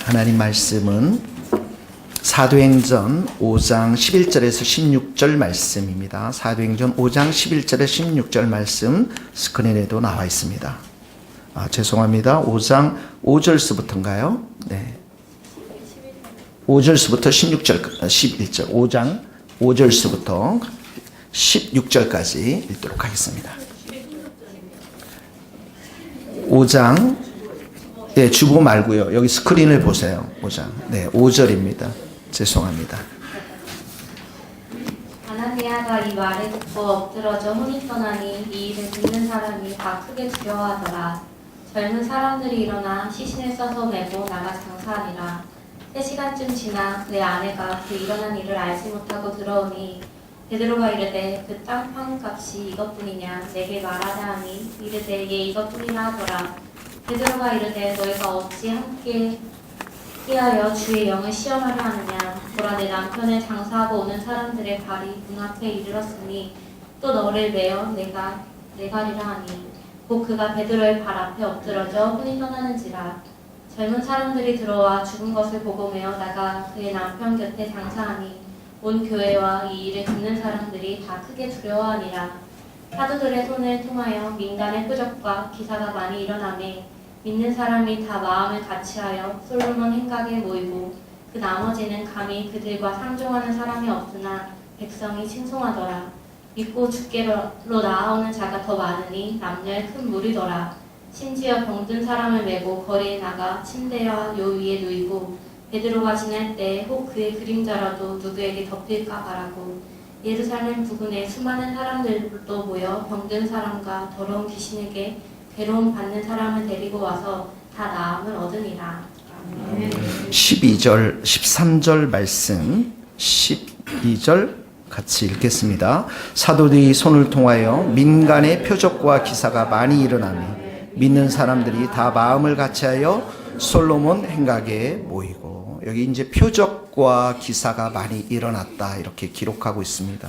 하나님 말씀은 사도행전 5장 11절에서 16절 말씀입니다. 사도행전 5장 11절에서 16절 말씀 스크린에도 나와 있습니다. 죄송합니다. 5장 5절서부터인가요? 네. 5절서부터 16절, 11절, 5장 5절서부터 16절까지 읽도록 하겠습니다. 5장, 네, 주보 말고요. 여기 스크린을 보세요. 5장. 네, 5절입니다. 죄송합니다. 아나니아가 이 말을 듣고 엎드러져 혼이 떠나니 이 일을 듣는 사람이 다 크게 두려워하더라. 젊은 사람들이 일어나 시신을 써서 메고 나가 장사하니라. 3시간쯤 지나 그의 아내가 그 일어난 일을 알지 못하고 들어오니 베드로가 이르되 그 땅 판값이 이것뿐이냐 내게 말하라 하니 이르되 예 이것뿐이라 하더라. 베드로가 이르되 너희가 어찌 함께 하여 주의 영을 시험하려 하느냐. 보라 내 남편을 장사하고 오는 사람들의 발이 문 앞에 이르렀으니 또 너를 메어 내가리라 하니 곧 그가 베드로의 발 앞에 엎드러져 혼이 떠나는지라. 젊은 사람들이 들어와 죽은 것을 보고 메어 나가 그의 남편 곁에 장사하니 온 교회와 이 일을 듣는 사람들이 다 크게 두려워하니라. 사도들의 손을 통하여 민간의 표적과 기사가 많이 일어나매 믿는 사람이 다 마음을 같이하여 솔로몬 행각에 모이고 그 나머지는 감히 그들과 상종하는 사람이 없으나 백성이 칭송하더라. 믿고 주께로 나아오는 자가 더 많으니 남녀의 큰 무리더라. 심지어 병든 사람을 메고 거리에 나가 침대와 요 위에 누이고 베드로가 지날 때 혹 그의 그림자라도 누구에게 덮일까 바라고 예루살렘 부근에 수많은 사람들도 모여 병든 사람과 더러운 귀신에게 괴로움 받는 사람을 데리고 와서 다 나음을 얻으니라. 12절, 13절 말씀 12절 같이 읽겠습니다. 사도들이 손을 통하여 민간의 표적과 기사가 많이 일어나니 믿는 사람들이 다 마음을 같이하여 솔로몬 행각에 모이고, 여기 이제 표적과 기사가 많이 일어났다 이렇게 기록하고 있습니다.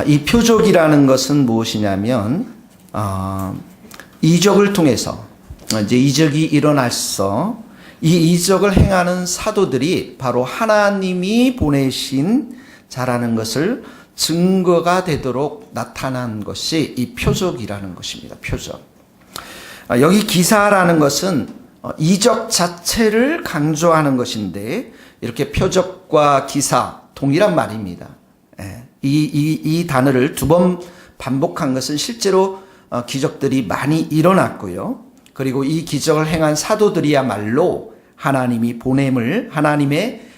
이 표적이라는 것은 무엇이냐면 이적을 통해서 이제 이적이 일어났어. 이 이적을 행하는 사도들이 바로 하나님이 보내신 자라는 것을 증거가 되도록 나타난 것이 이 표적이라는 것입니다. 표적. 여기 기사라는 것은 이적 자체를 강조하는 것인데 이렇게 표적과 기사 동일한 말입니다. 이 단어를 2번 반복한 것은 실제로 기적들이 많이 일어났고요. 그리고 이 기적을 행한 사도들이야말로 하나님의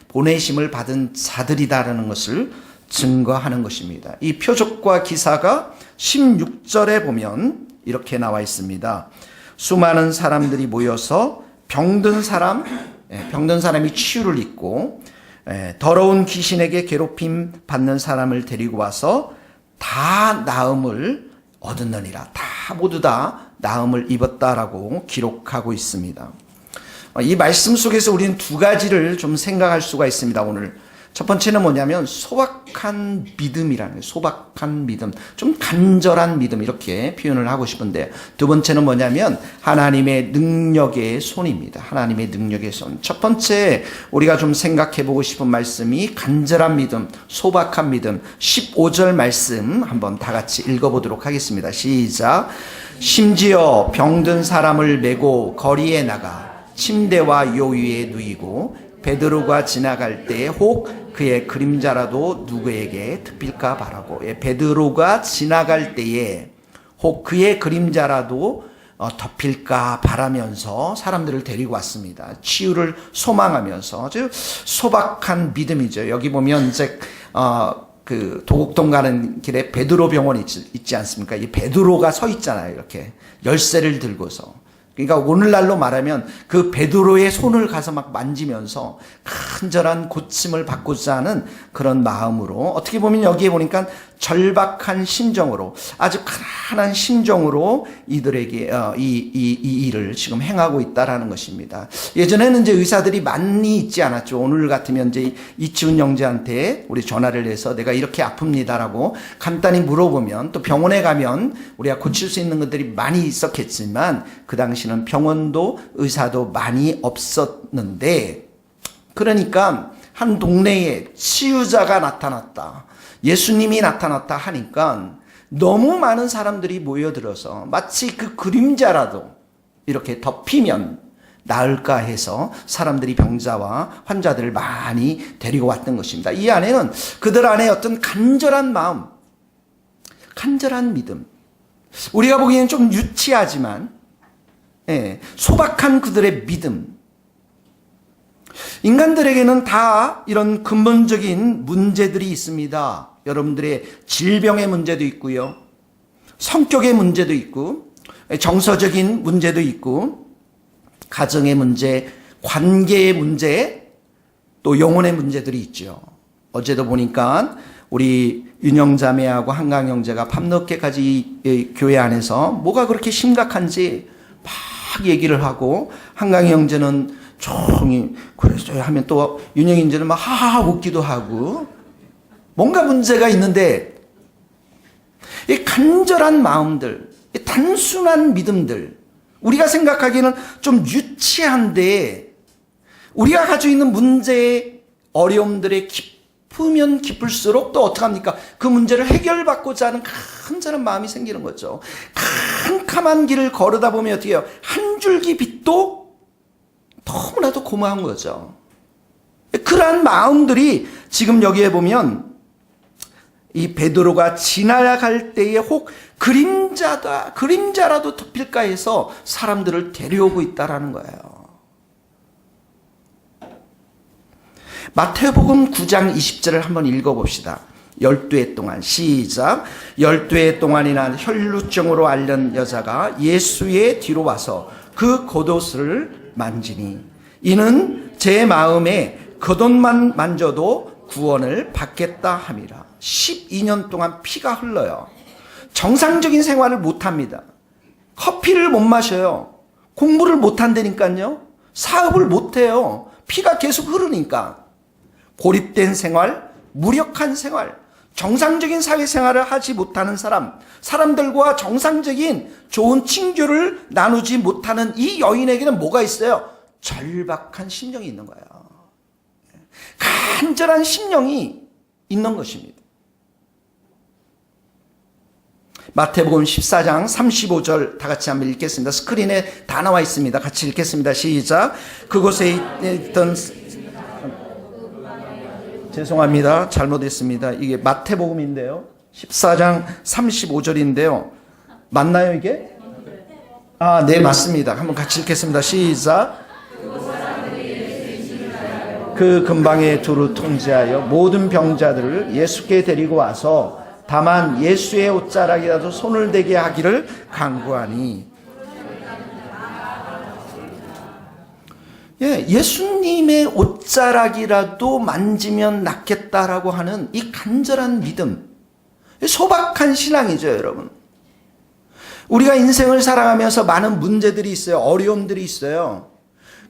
보내심을 받은 자들이다라는 것을 증거하는 것입니다. 이 표적과 기사가 16절에 보면 이렇게 나와 있습니다. 수많은 사람들이 모여서 병든 사람이 치유를 입고 더러운 귀신에게 괴롭힘 받는 사람을 데리고 와서 다 나음을 얻었느니라. 모두 다 나음을 입었다라고 기록하고 있습니다. 이 말씀 속에서 우리는 2가지를 좀 생각할 수가 있습니다. 오늘 첫 번째는 뭐냐면 소박한 믿음이라는 거예요. 소박한 믿음, 좀 간절한 믿음 이렇게 표현을 하고 싶은데, 2번째는 뭐냐면 하나님의 능력의 손입니다. 하나님의 능력의 손. 첫 번째 우리가 좀 생각해 보고 싶은 말씀이 간절한 믿음, 소박한 믿음. 15절 말씀 한번 다 같이 읽어보도록 하겠습니다. 시작. 심지어 병든 사람을 메고 거리에 나가 침대와 요 위에 누이고 베드로가 지나갈 때 혹 그의 그림자라도 누구에게 덮일까 바라고. 베드로가 지나갈 때에 혹 그의 그림자라도 덮일까 바라면서 사람들을 데리고 왔습니다. 치유를 소망하면서 아주 소박한 믿음이죠. 여기 보면 이제 그 도곡동 가는 길에 베드로 병원이 있지 않습니까? 이 베드로가 서 있잖아요. 이렇게 열쇠를 들고서. 그러니까 오늘날로 말하면 그 베드로의 손을 가서 막 만지면서 간절한 고침을 받고자 하는 그런 마음으로, 어떻게 보면 여기에 보니까 절박한 심정으로, 아주 가난한 심정으로 이들에게 이 일을 지금 행하고 있다라는 것입니다. 예전에는 이제 의사들이 많이 있지 않았죠. 오늘 같으면 이제 이치훈 형제한테 우리 전화를 해서 내가 이렇게 아픕니다라고 간단히 물어보면, 또 병원에 가면 우리가 고칠 수 있는 것들이 많이 있었겠지만 그 당시는 병원도 의사도 많이 없었는데, 그러니까 한 동네에 치유자가 나타났다, 예수님이 나타났다 하니까 너무 많은 사람들이 모여들어서 마치 그 그림자라도 이렇게 덮이면 나을까 해서 사람들이 병자와 환자들을 많이 데리고 왔던 것입니다. 이 안에는 그들 안에 어떤 간절한 마음, 간절한 믿음, 우리가 보기에는 좀 유치하지만 소박한 그들의 믿음, 인간들에게는 다 이런 근본적인 문제들이 있습니다. 여러분들의 질병의 문제도 있고요, 성격의 문제도 있고, 정서적인 문제도 있고, 가정의 문제, 관계의 문제, 또 영혼의 문제들이 있죠. 어제도 보니까 우리 윤영자매하고 한강형제가 밤늦게까지 이 교회 안에서 뭐가 그렇게 심각한지 막 얘기를 하고, 한강형제는 조용히 그랬어요 하면 또 윤영인제는 막 하하하 웃기도 하고, 뭔가 문제가 있는데 이 간절한 마음들, 이 단순한 믿음들, 우리가 생각하기에는 좀 유치한데 우리가 가지고 있는 문제의 어려움들에 깊으면 깊을수록 또 어떡합니까? 그 문제를 해결받고자 하는 간절한 마음이 생기는 거죠. 캄캄한 길을 걸으다 보면 어떻게 해요? 한 줄기 빛도 너무나도 고마운 거죠. 그러한 마음들이 지금 여기에 보면 이 베드로가 지나갈 때에 혹 그림자라도 덮일까 해서 사람들을 데려오고 있다라는 거예요. 마태복음 9장 20절을 한번 읽어봅시다. 12해 동안, 시작. 12해 동안이나 혈루증으로 앓는 여자가 예수의 뒤로 와서 그 겉옷을 만지니 이는 제 마음에 겉옷만 만져도 구원을 받겠다 함이라. 12년 동안 피가 흘러요. 정상적인 생활을 못합니다. 커피를 못 마셔요. 공부를 못한다니까요. 사업을 못해요. 피가 계속 흐르니까. 고립된 생활, 무력한 생활, 정상적인 사회생활을 하지 못하는 사람들과 정상적인 좋은 친교를 나누지 못하는 이 여인에게는 뭐가 있어요? 절박한 심령이 있는 거예요. 간절한 심령이 있는 것입니다. 마태복음 14장 35절 다 같이 한번 읽겠습니다. 스크린에 다 나와 있습니다. 같이 읽겠습니다. 시작. 그곳에 있던, 죄송합니다. 잘못했습니다. 이게 마태복음인데요. 14장 35절인데요. 맞나요 이게? 아, 네, 맞습니다. 한번 같이 읽겠습니다. 시작. 그 근방에 두루 통제하여 모든 병자들을 예수께 데리고 와서 다만 예수의 옷자락이라도 손을 대게 하기를 간구하니. 예수님의 옷자락이라도 만지면 낫겠다라고 하는 이 간절한 믿음, 소박한 신앙이죠, 여러분. 우리가 인생을 살아가면서 많은 문제들이 있어요. 어려움들이 있어요.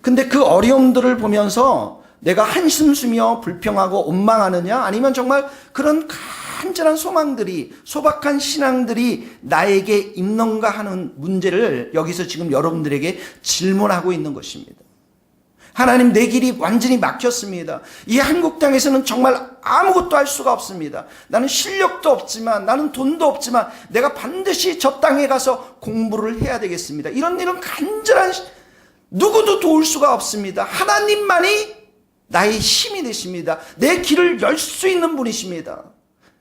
근데 그 어려움들을 보면서 내가 한숨 쉬며 불평하고 원망하느냐, 아니면 정말 그런 간절한 소망들이, 소박한 신앙들이 나에게 있는가 하는 문제를 여기서 지금 여러분들에게 질문하고 있는 것입니다. 하나님, 내 길이 완전히 막혔습니다. 이 한국 땅에서는 정말 아무것도 할 수가 없습니다. 나는 실력도 없지만, 나는 돈도 없지만 내가 반드시 저 땅에 가서 공부를 해야 되겠습니다. 이런 간절한, 누구도 도울 수가 없습니다. 하나님만이 나의 힘이 되십니다. 내 길을 열 수 있는 분이십니다.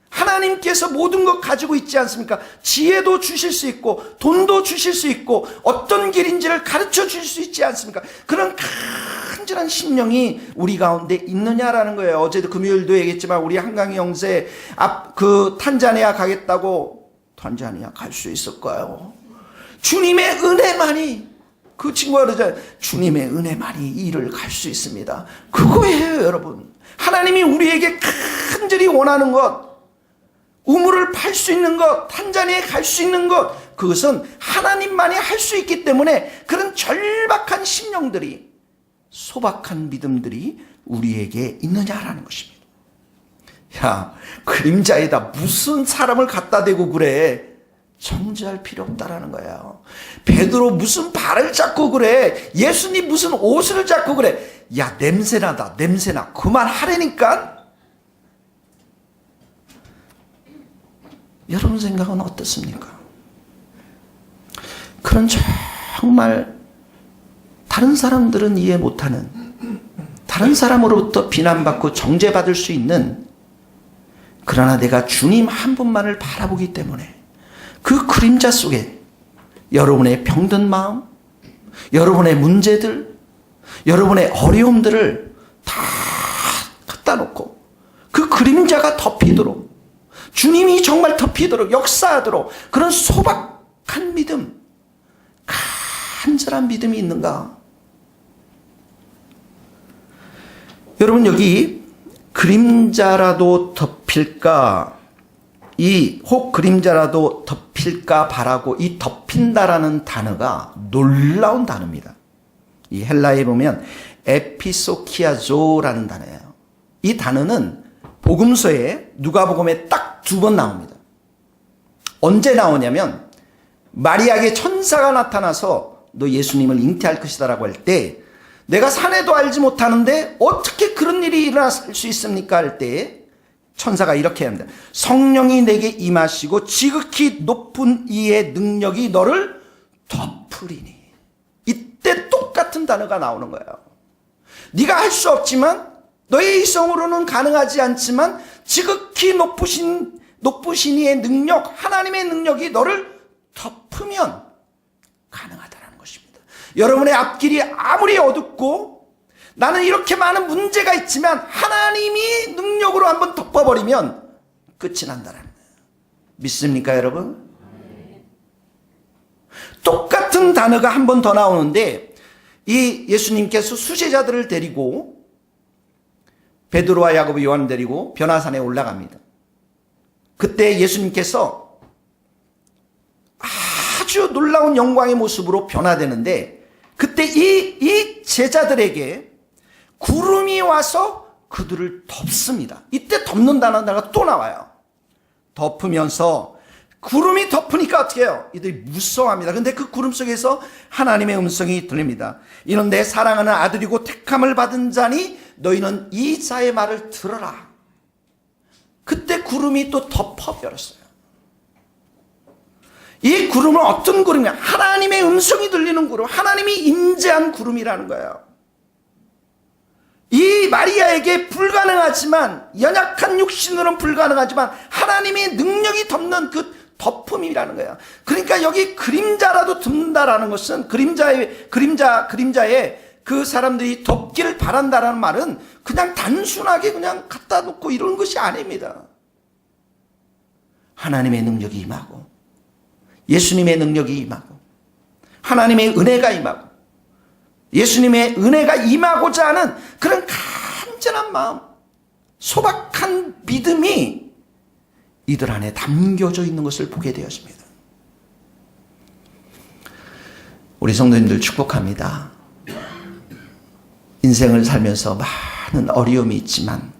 하나님께서 모든 것 가지고 있지 않습니까? 지혜도 주실 수 있고 돈도 주실 수 있고 어떤 길인지를 가르쳐 줄 수 있지 않습니까? 그런 간절한 심령이 우리 가운데 있느냐라는 거예요. 어제도 금요일도 얘기했지만 우리 한강희 형제 탄자니아 가겠다고. 탄자니아 갈 수 있을까요? 주님의 은혜만이, 그 친구가 그러잖아요. 주님의 은혜만이 일을 갈 수 있습니다. 그거예요, 여러분. 하나님이 우리에게 간절히 원하는 것, 우물을 팔 수 있는 것, 탄자니에 갈 수 있는 것, 그것은 하나님만이 할 수 있기 때문에 그런 절박한 심령들이, 소박한 믿음들이 우리에게 있느냐라는 것입니다. 야, 그림자에다 무슨 사람을 갖다 대고 그래? 정죄할 필요 없다라는 거예요. 베드로 무슨 발을 잡고 그래? 예수님 무슨 옷을 잡고 그래? 야, 냄새나다, 냄새나. 그만하라니까. 여러분 생각은 어떻습니까? 그런 정말 다른 사람들은 이해 못하는, 다른 사람으로부터 비난받고 정죄받을 수 있는, 그러나 내가 주님 한 분만을 바라보기 때문에 그 그림자 속에 여러분의 병든 마음, 여러분의 문제들, 여러분의 어려움들을 다 갖다 놓고 그 그림자가 덮이도록, 주님이 정말 덮이도록, 역사하도록 그런 소박한 믿음, 간절한 믿음이 있는가? 여러분, 여기 그림자라도 덮일까, 이 혹 그림자라도 덮일까 바라고, 이 덮인다라는 단어가 놀라운 단어입니다. 이 헬라에 보면 에피소키아조라는 단어예요. 이 단어는 복음서에, 누가복음에 딱 2번 나옵니다. 언제 나오냐면 마리아에게 천사가 나타나서 너 예수님을 잉태할 것이다라고 할 때, 내가 사내도 알지 못하는데 어떻게 그런 일이 일어날 수 있습니까? 할 때 천사가 이렇게 합니다. 성령이 내게 임하시고 지극히 높은 이의 능력이 너를 덮으리니. 이때 똑같은 단어가 나오는 거예요. 네가 할 수 없지만, 너의 이성으로는 가능하지 않지만 지극히 높으신 이의 능력, 하나님의 능력이 너를 덮으면 가능하다는 것입니다. 여러분의 앞길이 아무리 어둡고 나는 이렇게 많은 문제가 있지만 하나님이 능력으로 한번 덮어버리면 끝이 난다는 거예요. 믿습니까, 여러분? 똑같은 단어가 한 번 더 나오는데, 이 예수님께서 수제자들을 데리고, 베드로와 야고보, 요한을 데리고 변화산에 올라갑니다. 그때 예수님께서 아주 놀라운 영광의 모습으로 변화되는데, 그때 이 제자들에게 구름이 와서 그들을 덮습니다. 이때 덮는다는 단어가 또 나와요. 덮으면서, 구름이 덮으니까 어떻게 해요? 이들이 무서워합니다. 근데 그 구름 속에서 하나님의 음성이 들립니다. 이는 내 사랑하는 아들이고 택함을 받은 자니 너희는 이 자의 말을 들어라. 그때 구름이 또 덮어버렸어요. 이 구름은 어떤 구름이냐? 하나님의 음성이 들리는 구름, 하나님이 임재한 구름이라는 거예요. 이 마리아에게 불가능하지만, 연약한 육신으로는 불가능하지만 하나님의 능력이 덮는 그 덮음이라는 거예요. 그러니까 여기 그림자라도 덮는다라는 것은, 그림자에 그 사람들이 덮기를 바란다라는 말은 그냥 단순하게 그냥 갖다 놓고 이런 것이 아닙니다. 하나님의 능력이 임하고, 예수님의 능력이 임하고, 하나님의 은혜가 임하고, 예수님의 은혜가 임하고자 하는 그런 간절한 마음, 소박한 믿음이 이들 안에 담겨져 있는 것을 보게 되었습니다. 우리 성도님들 축복합니다. 인생을 살면서 많은 어려움이 있지만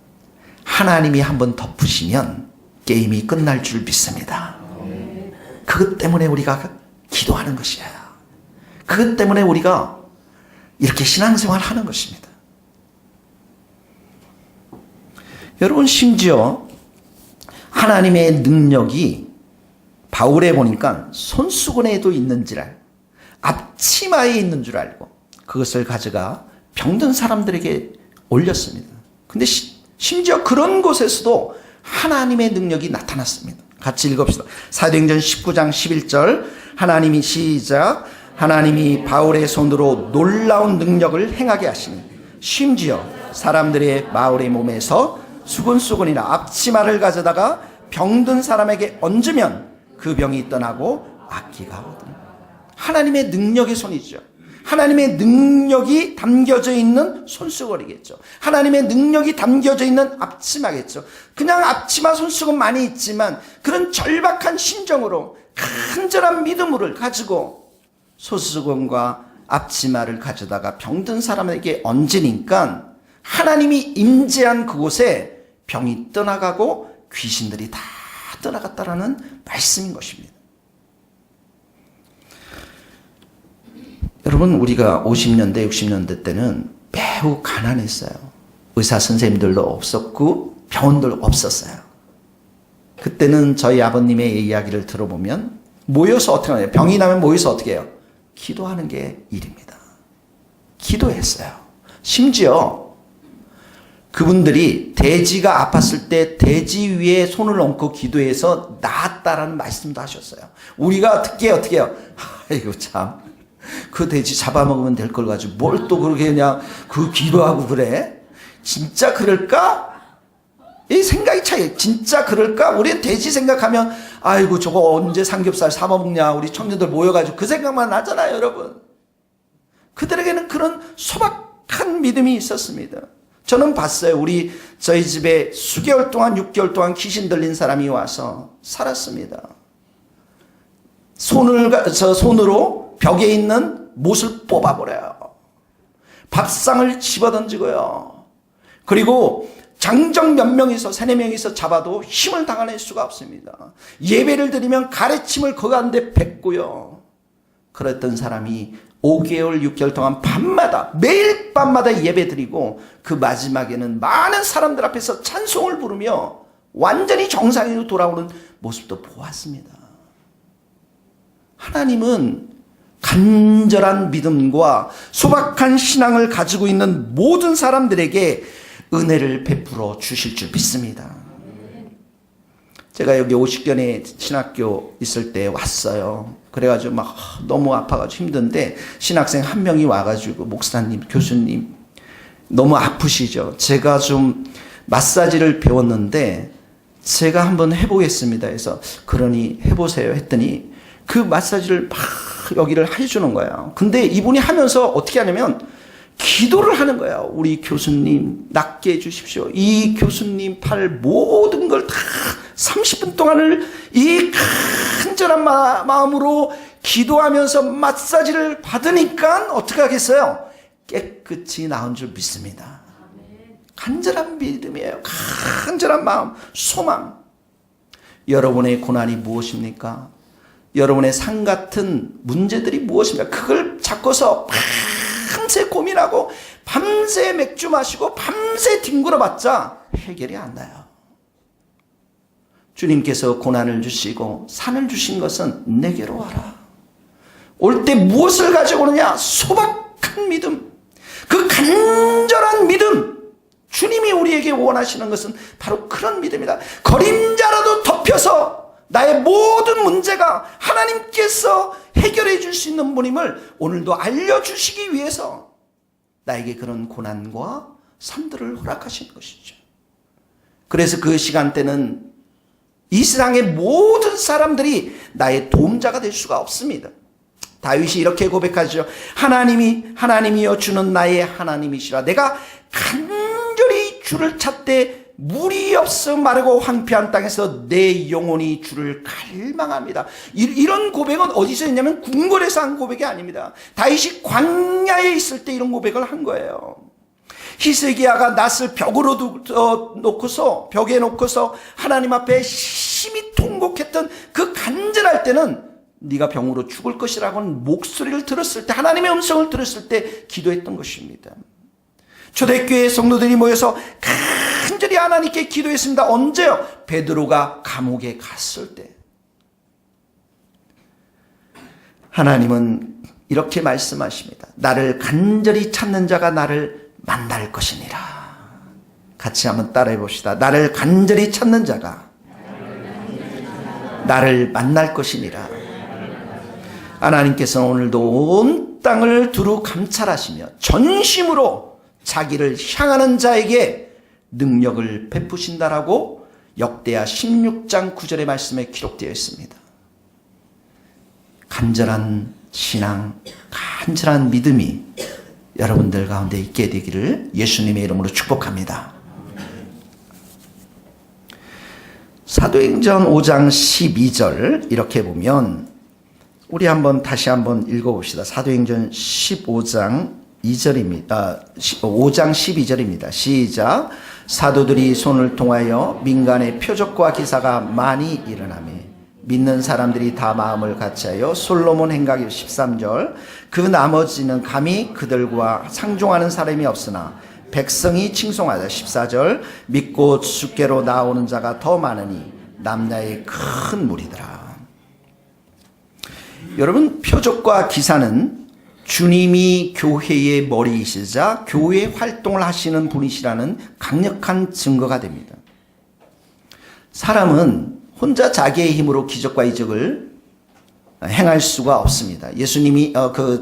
하나님이 한번 덮으시면 게임이 끝날 줄 믿습니다. 그것 때문에 우리가 기도하는 것이에요. 그것 때문에 우리가 이렇게 신앙생활을 하는 것입니다. 여러분, 심지어 하나님의 능력이 바울에 보니까 손수건에도 있는 줄 알고, 앞치마에 있는 줄 알고 그것을 가져가 병든 사람들에게 올렸습니다. 근데 심지어 그런 곳에서도 하나님의 능력이 나타났습니다. 같이 읽읍시다. 사도행전 19장 11절, 하나님이 시작. 하나님이 바울의 손으로 놀라운 능력을 행하게 하시니 심지어 사람들의 바울의 몸에서 수건수건이나 앞치마를 가져다가 병든 사람에게 얹으면 그 병이 떠나고 악기가 오더니. 하나님의 능력의 손이죠. 하나님의 능력이 담겨져 있는 손수건이겠죠. 하나님의 능력이 담겨져 있는 앞치마겠죠. 그냥 앞치마 손수건 많이 있지만 그런 절박한 심정으로 간절한 믿음을 가지고 손수건과 앞치마를 가져다가 병든 사람에게 얹으니까 하나님이 임재한 그곳에 병이 떠나가고 귀신들이 다 떠나갔다라는 말씀인 것입니다. 여러분, 우리가 50년대, 60년대 때는 매우 가난했어요. 의사 선생님들도 없었고 병원도 없었어요. 그때는 저희 아버님의 이야기를 들어보면 모여서 어떻게 하냐, 병이 나면 모여서 어떻게 해요? 기도하는 게 일입니다. 기도했어요. 심지어 그분들이 돼지가 아팠을 때 돼지 위에 손을 얹고 기도해서 나았다라는 말씀도 하셨어요. 우리가 어떻게 해요? 아이고 참, 그 돼지 잡아먹으면 될 걸 가지고 뭘 또 그렇게 그냥 그 기도하고 그래? 진짜 그럴까? 이 생각이 차이에요. 진짜 그럴까? 우리 돼지 생각하면 아이고 저거 언제 삼겹살 사먹냐, 우리 청년들 모여가지고 그 생각만 하잖아요, 여러분. 그들에게는 그런 소박한 믿음이 있었습니다. 저는 봤어요. 저희 집에 수개월 동안, 6개월 동안 귀신 들린 사람이 와서 살았습니다. 손으로 벽에 있는 못을 뽑아버려요. 밥상을 집어던지고요. 그리고 장정 몇 명이서, 3, 4명이서 잡아도 힘을 당할 수가 없습니다. 예배를 드리면 가래침을 그 가운데 뱉고요. 그랬던 사람이 5개월, 6개월 동안 밤마다, 매일 밤마다 예배 드리고 그 마지막에는 많은 사람들 앞에서 찬송을 부르며 완전히 정상으로 돌아오는 모습도 보았습니다. 하나님은 간절한 믿음과 소박한 신앙을 가지고 있는 모든 사람들에게 은혜를 베풀어 주실 줄 믿습니다. 제가 여기 50견에 신학교 있을 때 왔어요. 그래가지고 막 너무 아파가지고 힘든데 신학생 한 명이 와가지고 목사님, 교수님 너무 아프시죠? 제가 좀 마사지를 배웠는데 제가 한번 해보겠습니다 해서 그러니 해보세요 했더니 그 마사지를 막 여기를 해주는 거예요. 근데 이분이 하면서 어떻게 하냐면 기도를 하는 거예요. 우리 교수님 낫게 해주십시오. 이 교수님 팔 모든 걸 다 30분 동안을 이 간절한 마음으로 기도하면서 마사지를 받으니까 어떻게 하겠어요? 깨끗이 나은 줄 믿습니다. 간절한 믿음이에요. 간절한 마음, 소망. 여러분의 고난이 무엇입니까? 여러분의 상 같은 문제들이 무엇입니까? 그걸 잡고서 밤새 고민하고 밤새 맥주 마시고 밤새 뒹굴어봤자 해결이 안 나요. 주님께서 고난을 주시고 산을 주신 것은 내게로 와라. 올 때 무엇을 가지고 오느냐? 소박한 믿음. 그 간절한 믿음. 주님이 우리에게 원하시는 것은 바로 그런 믿음이다. 그림자라도 덮여서 나의 모든 문제가 하나님께서 해결해 줄 수 있는 분임을 오늘도 알려주시기 위해서 나에게 그런 고난과 삶들을 허락하신 것이죠. 그래서 그 시간대는 이 세상의 모든 사람들이 나의 도움자가 될 수가 없습니다. 다윗이 이렇게 고백하죠. 하나님이여 주는 나의 하나님이시라. 내가 간절히 주를 찾되 물이 없어 마르고 황폐한 땅에서 내 영혼이 주를 갈망합니다. 이런 고백은 어디서 했냐면 궁궐에서 한 고백이 아닙니다. 다윗이 광야에 있을 때 이런 고백을 한 거예요. 히스기야가 낫을 벽에 놓고서 하나님 앞에 심히 통곡했던 그 간절할 때는 네가 병으로 죽을 것이라고는 목소리를 들었을 때, 하나님의 음성을 들었을 때 기도했던 것입니다. 초대교회 성도들이 모여서 간절히 하나님께 기도했습니다. 언제요? 베드로가 감옥에 갔을 때. 하나님은 이렇게 말씀하십니다. 나를 간절히 찾는 자가 나를 만날 것이니라. 같이 한번 따라해 봅시다. 나를 간절히 찾는 자가 나를 만날 것이니라. 하나님께서는 오늘도 온 땅을 두루 감찰하시며 전심으로 자기를 향하는 자에게 능력을 베푸신다라고 역대하 16장 9절의 말씀에 기록되어 있습니다. 간절한 신앙, 간절한 믿음이 여러분들 가운데 있게 되기를 예수님의 이름으로 축복합니다. 사도행전 5장 12절 이렇게 보면 우리 다시 한번 읽어봅시다. 사도행전 15장 2절입니다. 5장 12절입니다. 시작. 사도들이 손을 통하여 민간의 표적과 기사가 많이 일어나매 믿는 사람들이 다 마음을 같이하여 솔로몬 행각 13절 그 나머지는 감히 그들과 상종하는 사람이 없으나 백성이 칭송하자 14절 믿고 주께로 나오는 자가 더 많으니 남녀의 큰 무리더라. 여러분, 표적과 기사는 주님이 교회의 머리이시자 교회 활동을 하시는 분이시라는 강력한 증거가 됩니다. 사람은 혼자 자기의 힘으로 기적과 이적을 행할 수가 없습니다. 예수님이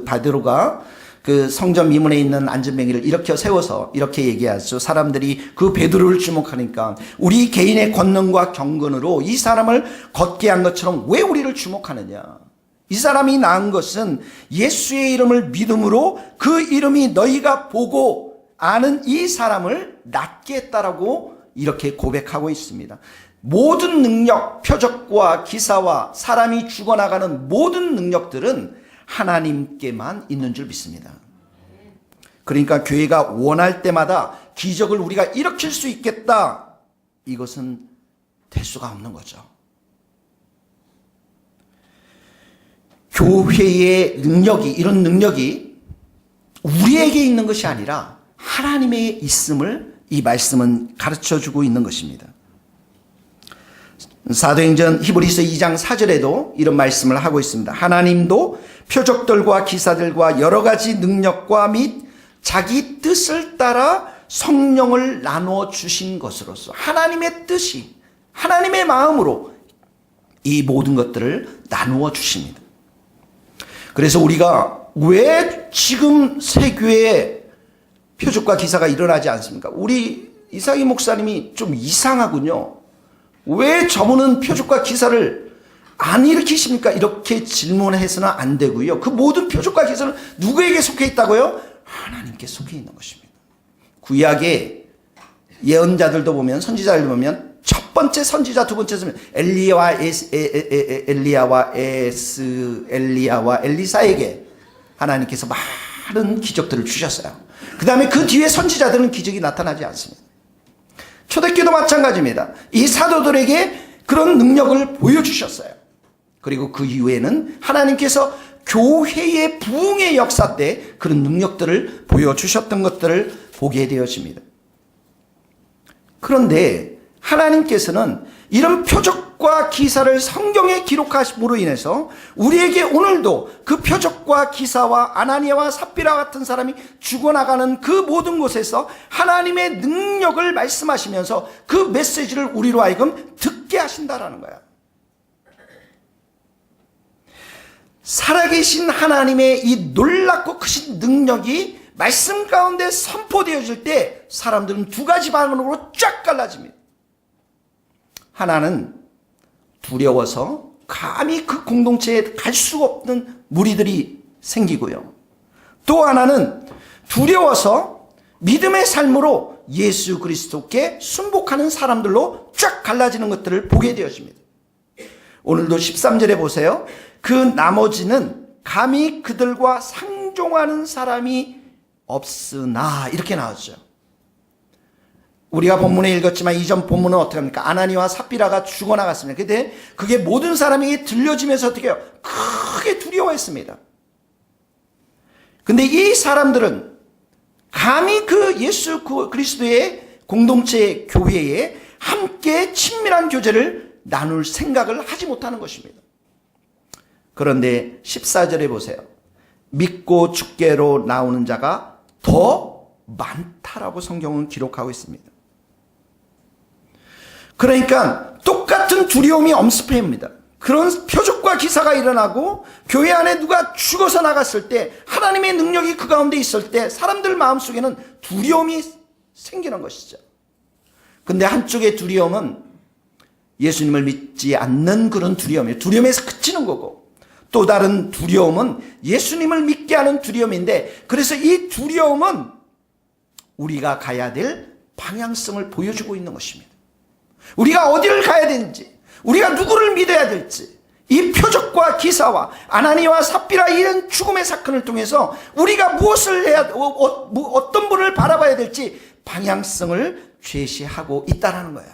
바드로가 그 성전 미문에 있는 안전뱅이를 일으켜 세워서 이렇게 얘기하죠. 사람들이 그 베드로를 주목하니까 우리 개인의 권능과 경건으로 이 사람을 걷게 한 것처럼 왜 우리를 주목하느냐. 이 사람이 나은 것은 예수의 이름을 믿음으로 그 이름이 너희가 보고 아는 이 사람을 낫게 했다라고 이렇게 고백하고 있습니다. 모든 능력, 표적과 기사와 사람이 죽어나가는 모든 능력들은 하나님께만 있는 줄 믿습니다. 그러니까 교회가 원할 때마다 기적을 우리가 일으킬 수 있겠다. 이것은 될 수가 없는 거죠. 교회의 능력이, 이런 능력이 우리에게 있는 것이 아니라 하나님의 있음을 이 말씀은 가르쳐주고 있는 것입니다. 사도행전 히브리서 2장 4절에도 이런 말씀을 하고 있습니다. 하나님도 표적들과 기사들과 여러 가지 능력과 및 자기 뜻을 따라 성령을 나누어 주신 것으로서 하나님의 뜻이, 하나님의 마음으로 이 모든 것들을 나누어 주십니다. 그래서 우리가 왜 지금 세교회에 표적과 기사가 일어나지 않습니까? 우리 이상희 목사님이 좀 이상하군요. 왜 저분은 표적과 기사를 안 일으키십니까? 이렇게 질문해서는 안 되고요. 그 모든 표적과 기사는 누구에게 속해 있다고요? 하나님께 속해 있는 것입니다. 구약의 예언자들도 보면, 선지자들도 보면 첫 번째 선지자, 두 번째 선지자 엘리야와 엘리사에게 하나님께서 많은 기적들을 주셨어요. 그 다음에 그 뒤에 선지자들은 기적이 나타나지 않습니다. 초대교도 마찬가지입니다. 이 사도들에게 그런 능력을 보여주셨어요. 그리고 그 이후에는 하나님께서 교회의 부흥의 역사 때 그런 능력들을 보여주셨던 것들을 보게 되어집니다. 그런데 하나님께서는 이런 표적과 기사를 성경에 기록하심으로 인해서 우리에게 오늘도 그 표적과 기사와 아나니아와 삽비라 같은 사람이 죽어나가는 그 모든 곳에서 하나님의 능력을 말씀하시면서 그 메시지를 우리로 하여금 듣게 하신다라는 거야. 살아계신 하나님의 이 놀랍고 크신 능력이 말씀 가운데 선포되어질 때 사람들은 두 가지 방향으로 쫙 갈라집니다. 하나는 두려워서 감히 그 공동체에 갈 수 없는 무리들이 생기고요. 또 하나는 두려워서 믿음의 삶으로 예수 그리스도께 순복하는 사람들로 쫙 갈라지는 것들을 보게 되어집니다. 오늘도 13절에 보세요. 그 나머지는 감히 그들과 상종하는 사람이 없으나 이렇게 나왔죠. 우리가 본문에 읽었지만 이전 본문은 어떻게 합니까? 아나니와 삽비라가 죽어나갔습니다. 근데 그게 모든 사람에게 들려지면서 어떻게 해요? 크게 두려워했습니다. 근데 이 사람들은 감히 그 예수 그리스도의 공동체 교회에 함께 친밀한 교제를 나눌 생각을 하지 못하는 것입니다. 그런데 14절에 보세요. 믿고 주께로 나오는 자가 더 많다라고 성경은 기록하고 있습니다. 그러니까 똑같은 두려움이 엄습해옵니다. 그런 표적과 기사가 일어나고 교회 안에 누가 죽어서 나갔을 때 하나님의 능력이 그 가운데 있을 때 사람들 마음속에는 두려움이 생기는 것이죠. 근데 한쪽의 두려움은 예수님을 믿지 않는 그런 두려움이에요. 두려움에서 그치는 거고, 또 다른 두려움은 예수님을 믿게 하는 두려움인데, 그래서 이 두려움은 우리가 가야 될 방향성을 보여주고 있는 것입니다. 우리가 어디를 가야 되는지, 우리가 누구를 믿어야 될지, 이 표적과 기사와 아나니와 삽비라 이런 죽음의 사건을 통해서 우리가 무엇을 해야, 어떤 분을 바라봐야 될지 방향성을 제시하고 있다는 거예요.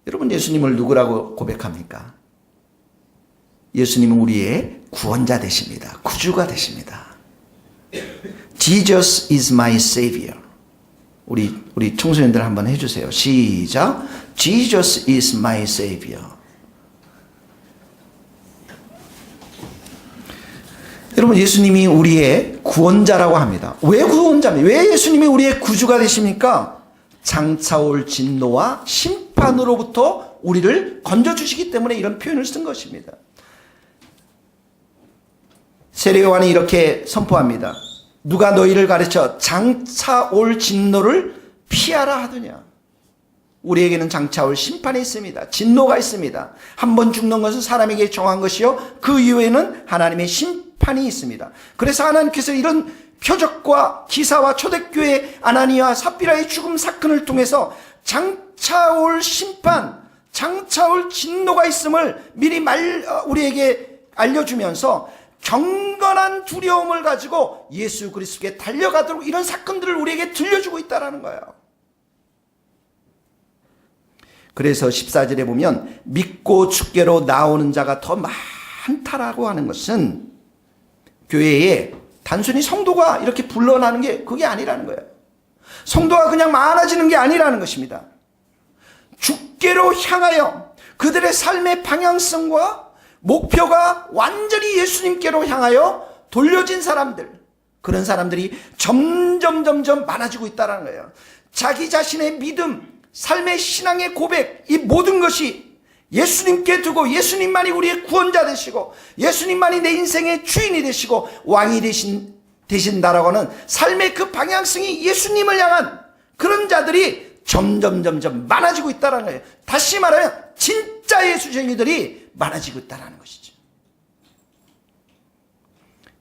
여러분, 예수님을 누구라고 고백합니까? 예수님은 우리의 구원자 되십니다. 구주가 되십니다. Jesus is my savior. 우리 청소년들 한번 해주세요. 시작. Jesus is my savior. 여러분, 예수님이 우리의 구원자라고 합니다. 왜 구원자입니까? 왜 예수님이 우리의 구주가 되십니까? 장차올 진노와 심판으로부터 우리를 건져주시기 때문에 이런 표현을 쓴 것입니다. 세례 요한이 이렇게 선포합니다. 누가 너희를 가르쳐 장차올 진노를 피하라 하더냐. 우리에게는 장차올 심판이 있습니다. 진노가 있습니다. 한 번 죽는 것은 사람에게 정한 것이요, 그 이후에는 하나님의 심판이 있습니다. 그래서 하나님께서 이런 표적과 기사와 초대교회 아나니와 삽비라의 죽음 사건을 통해서 장차올 심판, 장차올 진노가 있음을 미리 우리에게 알려주면서 경건한 두려움을 가지고 예수 그리스도께 달려가도록 이런 사건들을 우리에게 들려주고 있다는 거예요. 그래서 14절에 보면 믿고 주께로 나오는 자가 더 많다라고 하는 것은 교회에 단순히 성도가 이렇게 불러나는 게 그게 아니라는 거예요. 성도가 그냥 많아지는 게 아니라는 것입니다. 주께로 향하여 그들의 삶의 방향성과 목표가 완전히 예수님께로 향하여 돌려진 사람들, 그런 사람들이 점점 많아지고 있다는 거예요. 자기 자신의 믿음, 삶의 신앙의 고백, 이 모든 것이 예수님께 두고 예수님만이 우리의 구원자 되시고 예수님만이 내 인생의 주인이 되시고 왕이 되신다라고 하는 삶의 그 방향성이 예수님을 향한 그런 자들이 점점 많아지고 있다는 거예요. 다시 말하면 진짜 예수쟁이들이 많아지고 있다는 것이죠.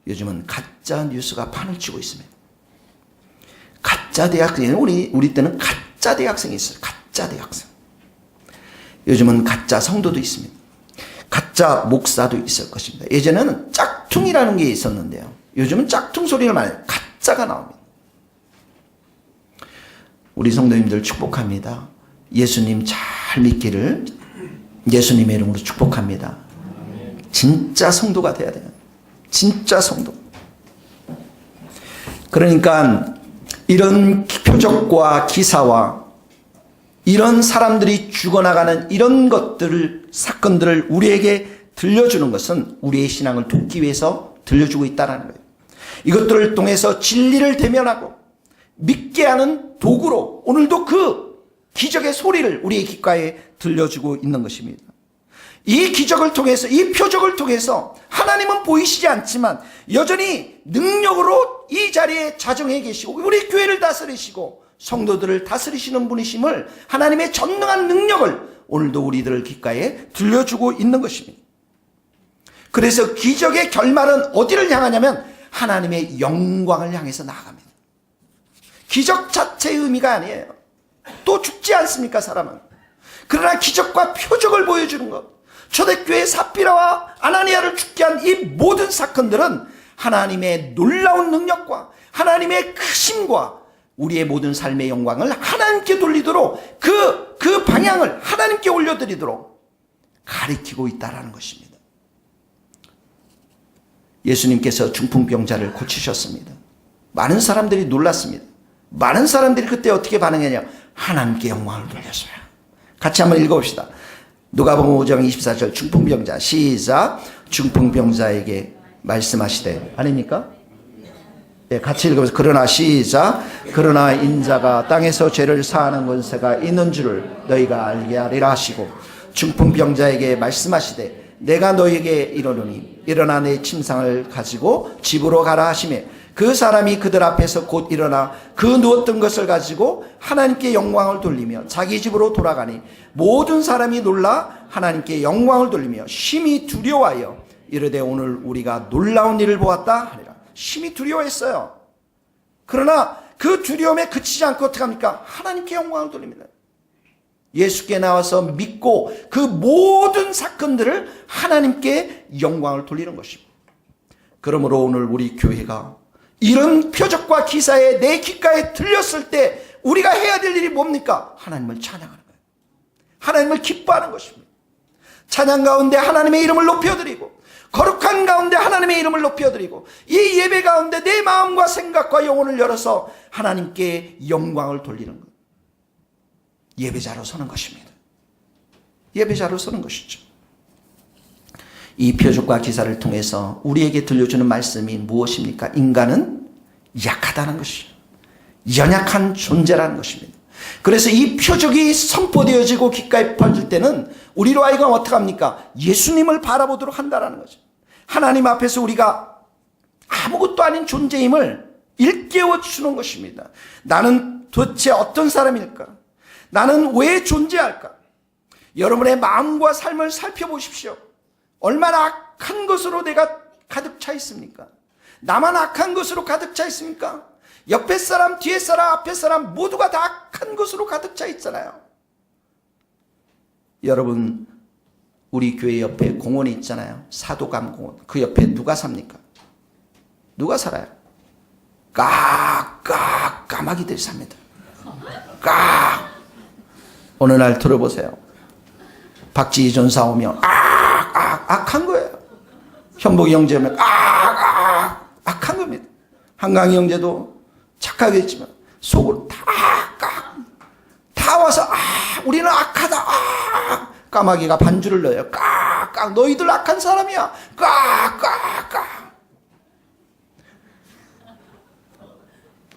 요즘은 가짜 뉴스가 판을 치고 있습니다. 가짜 대학생, 우리 때는 가짜 대학생이 있어요. 가짜 대학생. 요즘은 가짜 성도도 있습니다. 가짜 목사도 있을 것입니다. 예전에는 짝퉁이라는 게 있었는데요, 요즘은 짝퉁 소리를 말해요. 가짜가 나옵니다. 우리 성도님들 축복합니다. 예수님 잘 믿기를 예수님의 이름으로 축복합니다. 진짜 성도가 돼야 돼요. 진짜 성도. 그러니까 이런 표적과 기사와 이런 사람들이 죽어나가는 이런 것들을, 사건들을 우리에게 들려주는 것은 우리의 신앙을 돕기 위해서 들려주고 있다는 거예요. 이것들을 통해서 진리를 대면하고 믿게 하는 도구로 오늘도 그 기적의 소리를 우리의 귓가에 들려주고 있는 것입니다. 이 기적을 통해서, 이 표적을 통해서 하나님은 보이시지 않지만 여전히 능력으로 이 자리에 자정해 계시고 우리 교회를 다스리시고 성도들을 다스리시는 분이심을, 하나님의 전능한 능력을 오늘도 우리들 귓가에 들려주고 있는 것입니다. 그래서 기적의 결말은 어디를 향하냐면 하나님의 영광을 향해서 나아갑니다. 기적 자체의 의미가 아니에요. 또 죽지 않습니까, 사람은? 그러나 기적과 표적을 보여주는 것, 초대교회 삽비라와 아나니아를 죽게 한 이 모든 사건들은 하나님의 놀라운 능력과 하나님의 크심과 우리의 모든 삶의 영광을 하나님께 돌리도록 그 방향을 하나님께 올려드리도록 가리키고 있다는 것입니다. 예수님께서 중풍병자를 고치셨습니다. 많은 사람들이 놀랐습니다. 많은 사람들이 그때 어떻게 반응했냐? 하나님께 영광을 돌렸어요. 같이 한번 읽어봅시다. 누가복음 5장 24절 중풍병자, 시작. 중풍병자에게 말씀하시되, 아닙니까? 네, 같이 읽어보세요. 그러나 시작. 그러나 인자가 땅에서 죄를 사하는 권세가 있는 줄을 너희가 알게 하리라 하시고 중풍병자에게 말씀하시되 내가 너희에게 이르노니 일어나 내 침상을 가지고 집으로 가라 하시매 그 사람이 그들 앞에서 곧 일어나 그 누웠던 것을 가지고 하나님께 영광을 돌리며 자기 집으로 돌아가니 모든 사람이 놀라 하나님께 영광을 돌리며 심히 두려워하여 이르되 오늘 우리가 놀라운 일을 보았다 하니라. 심히 두려워했어요. 그러나 그 두려움에 그치지 않고 어떻게 합니까? 하나님께 영광을 돌립니다. 예수께 나와서 믿고 그 모든 사건들을 하나님께 영광을 돌리는 것입니다. 그러므로 오늘 우리 교회가 이런 표적과 기사에 내 귓가에 들렸을 때 우리가 해야 될 일이 뭡니까? 하나님을 찬양하는 거예요. 하나님을 기뻐하는 것입니다. 찬양 가운데 하나님의 이름을 높여드리고 거룩한 가운데 하나님의 이름을 높여드리고 이 예배 가운데 내 마음과 생각과 영혼을 열어서 하나님께 영광을 돌리는 것. 예배자로 서는 것입니다. 예배자로 서는 것이죠. 이 표적과 기사를 통해서 우리에게 들려주는 말씀이 무엇입니까? 인간은 약하다는 것이죠. 연약한 존재라는 것입니다. 그래서 이 표적이 선포되어지고 귓가에 퍼질 때는 우리로 하여금 어떻게 합니까? 예수님을 바라보도록 한다는 거죠. 하나님 앞에서 우리가 아무것도 아닌 존재임을 일깨워 주는 것입니다. 나는 도대체 어떤 사람일까? 나는 왜 존재할까? 여러분의 마음과 삶을 살펴보십시오. 얼마나 악한 것으로 내가 가득 차 있습니까? 나만 악한 것으로 가득 차 있습니까? 옆에 사람, 뒤에 사람, 앞에 사람 모두가 다 악한 것으로 가득 차 있잖아요. 여러분, 우리 교회 옆에 공원이 있잖아요. 사도감공원. 그 옆에 누가 삽니까? 누가 살아요? 까마귀들이 삽니다. 어느 날 들어보세요. 박지희 전사 오면 악한 거예요. 현복이 형제 오면 악한 겁니다. 한강희 형제도 착하겠지만 속으로 다 와서 우리는 악하다. 까마귀가 반주를 넣어요. 너희들 악한 사람이야.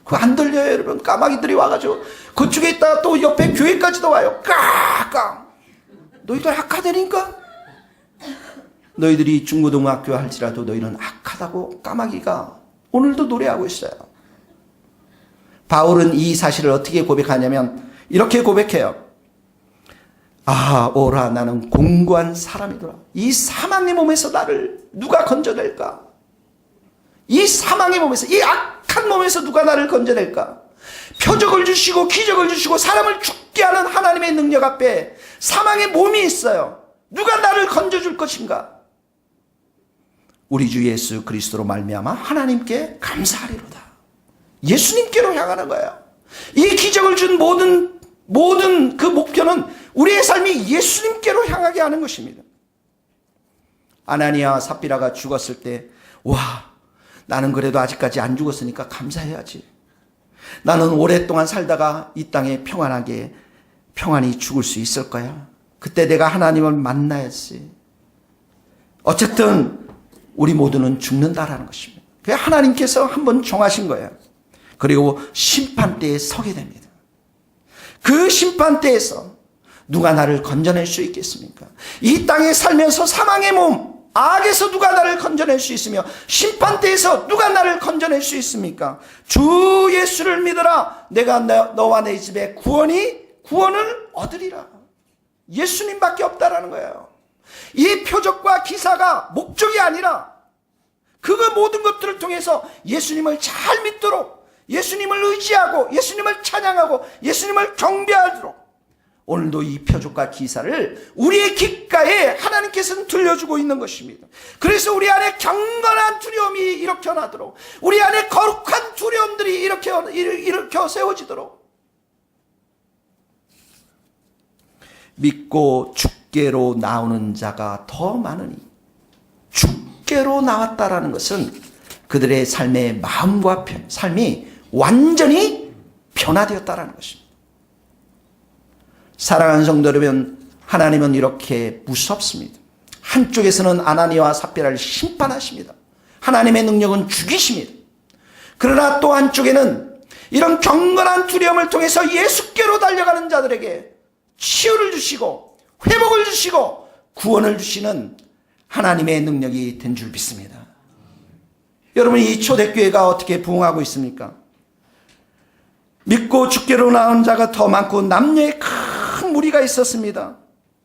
그거 안 들려요, 여러분. 까마귀들이 와가지고 그쪽에 있다가 또 옆에 교회까지도 와요. 너희들 악하다니까? 너희들이 중고등학교 할지라도 너희는 악하다고 까마귀가 오늘도 노래하고 있어요. 바울은 이 사실을 어떻게 고백하냐면 이렇게 고백해요. 오라 나는 공고한 사람이더라. 이 사망의 몸에서 나를 누가 건져낼까? 이 사망의 몸에서, 이 악한 몸에서 누가 나를 건져낼까? 표적을 주시고 기적을 주시고 사람을 죽게 하는 하나님의 능력 앞에 사망의 몸이 있어요. 누가 나를 건져줄 것인가? 우리 주 예수 그리스도로 말미암아 하나님께 감사하리로다. 예수님께로 향하는 거예요. 이 기적을 준 모든 그 목표는 우리의 삶이 예수님께로 향하게 하는 것입니다. 아나니아 삽비라가 죽었을 때 나는 그래도 아직까지 안 죽었으니까 감사해야지. 나는 오랫동안 살다가 이 땅에 평안히 죽을 수 있을 거야. 그때 내가 하나님을 만나야지. 어쨌든 우리 모두는 죽는다라는 것입니다. 그게 하나님께서 한번 정하신 거예요. 그리고 심판대에 서게 됩니다. 그 심판대에서 누가 나를 건져낼 수 있겠습니까? 이 땅에 살면서 사망의 몸, 악에서 누가 나를 건져낼 수 있으며 심판대에서 누가 나를 건져낼 수 있습니까? 주 예수를 믿어라. 내가 너와 내 집에 구원을 얻으리라. 예수님밖에 없다라는 거예요. 이 표적과 기사가 목적이 아니라 그 모든 것들을 통해서 예수님을 잘 믿도록, 예수님을 의지하고 예수님을 찬양하고 예수님을 경배하도록 오늘도 이 표적과 기사를 우리의 귓가에 하나님께서는 들려주고 있는 것입니다. 그래서 우리 안에 경건한 두려움이 일으켜나도록, 우리 안에 거룩한 두려움들이 일으켜 세워지도록, 믿고 죽게로 나오는 자가 더 많으니, 죽게로 나왔다라는 것은 그들의 삶의 마음과 삶이 완전히 변화되었다라는 것입니다. 사랑하는 성도 여러분, 하나님은 이렇게 무섭습니다. 한쪽에서는 아나니아와 삽비라를 심판하십니다. 하나님의 능력은 죽이십니다. 그러나 또 한쪽에는 이런 경건한 두려움을 통해서 예수께로 달려가는 자들에게 치유를 주시고 회복을 주시고 구원을 주시는 하나님의 능력이 된 줄 믿습니다. 여러분, 이 초대교회가 어떻게 부흥하고 있습니까? 믿고 죽기로 나온 자가 더 많고 남녀의 큰 무리가 있었습니다.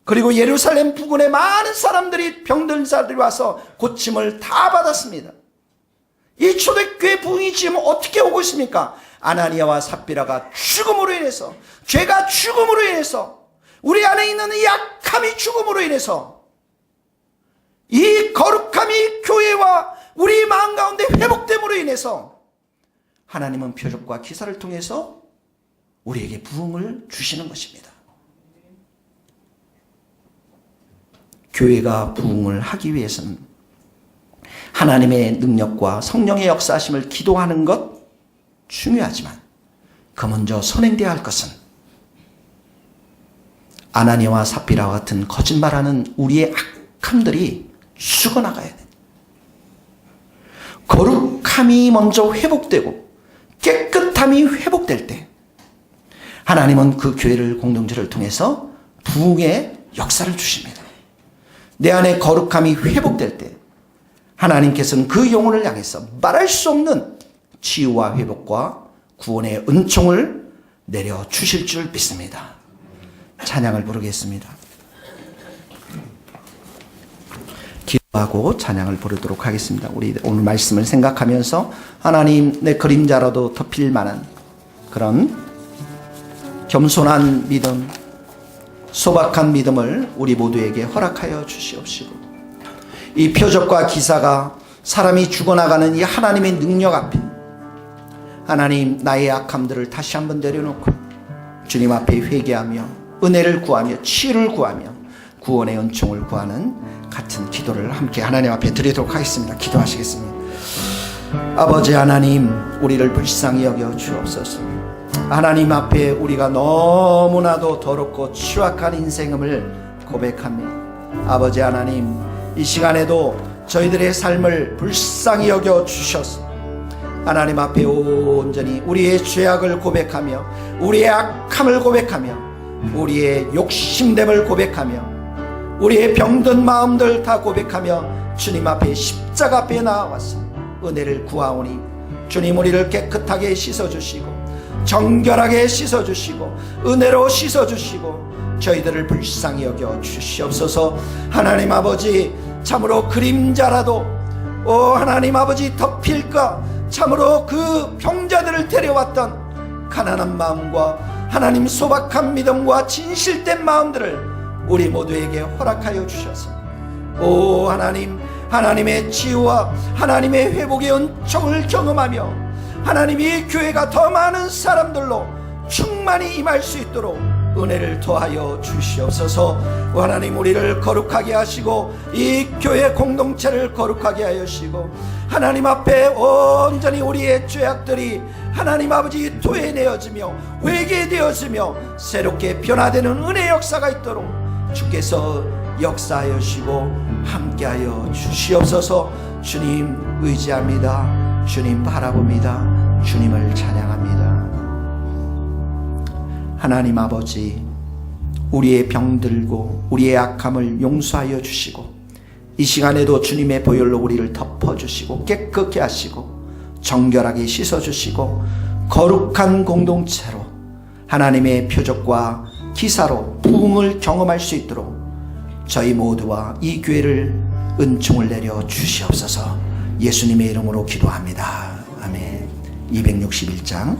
그리고 예루살렘 부근에 많은 사람들이, 병든 자들이 와서 고침을 다 받았습니다. 이 초대교회 부흥이 지금 어떻게 오고 있습니까? 아나니아와 삽비라가 죽음으로 인해서, 죄가 죽음으로 인해서, 우리 안에 있는 이 약함이 죽음으로 인해서, 이 거룩함이 교회와 우리 마음 가운데 회복됨으로 인해서 하나님은 표적과 기사를 통해서 우리에게 부흥을 주시는 것입니다. 교회가 부흥을 하기 위해서는 하나님의 능력과 성령의 역사하심을 기도하는 것 중요하지만 그 먼저 선행되어야 할 것은 아나니아와 삽비라와 같은 거짓말하는 우리의 악함들이 죽어나가야 돼. 거룩함이 먼저 회복되고 깨끗함이 회복될 때 하나님은 그 교회를, 공동체를 통해서 부흥의 역사를 주십니다. 내 안에 거룩함이 회복될 때 하나님께서는 그 영혼을 향해서 말할 수 없는 치유와 회복과 구원의 은총을 내려주실 줄 믿습니다. 찬양을 부르겠습니다. 기도하고 찬양을 부르도록 하겠습니다. 우리 오늘 말씀을 생각하면서 하나님, 내 그림자라도 덮일 만한 그런 겸손한 믿음, 소박한 믿음을 우리 모두에게 허락하여 주시옵시고, 이 표적과 기사가 사람이 죽어나가는 이 하나님의 능력 앞에 하나님, 나의 약함들을 다시 한번 내려놓고 주님 앞에 회개하며 은혜를 구하며 치유를 구하며 구원의 은총을 구하는 같은 기도를 함께 하나님 앞에 드리도록 하겠습니다. 기도하시겠습니다. 아버지 하나님, 우리를 불쌍히 여겨 주옵소서. 하나님 앞에 우리가 너무나도 더럽고 추악한 인생임을 고백합니다. 아버지 하나님, 이 시간에도 저희들의 삶을 불쌍히 여겨 주셔서 하나님 앞에 온전히 우리의 죄악을 고백하며 우리의 악함을 고백하며 우리의 욕심됨을 고백하며 우리의 병든 마음들 다 고백하며 주님 앞에 십자가 앞에 나와서 은혜를 구하오니 주님, 우리를 깨끗하게 씻어주시고 정결하게 씻어주시고 은혜로 씻어주시고 저희들을 불쌍히 여겨 주시옵소서. 하나님 아버지, 참으로 그림자라도 하나님 아버지 덮일까, 참으로 그 병자들을 데려왔던 가난한 마음과 하나님 소박한 믿음과 진실된 마음들을 우리 모두에게 허락하여 주셔서 하나님, 하나님의 치유와 하나님의 회복의 은총을 경험하며 하나님이 교회가 더 많은 사람들로 충만히 임할 수 있도록 은혜를 더하여 주시옵소서. 하나님, 우리를 거룩하게 하시고 이 교회 공동체를 거룩하게 하여 주시고 하나님 앞에 온전히 우리의 죄악들이 하나님 아버지 토해내어지며 회개되어지며 새롭게 변화되는 은혜 역사가 있도록 주께서 역사하여 주시고 함께하여 주시옵소서. 주님 의지합니다. 주님 바라봅니다. 주님을 찬양합니다. 하나님 아버지, 우리의 병들고 우리의 악함을 용서하여 주시고 이 시간에도 주님의 보혈로 우리를 덮어주시고 깨끗게 하시고 정결하게 씻어주시고 거룩한 공동체로 하나님의 표적과 기사로 부흥을 경험할 수 있도록 저희 모두와 이 교회를 은총을 내려 주시옵소서. 예수님의 이름으로 기도합니다. 아멘. 261장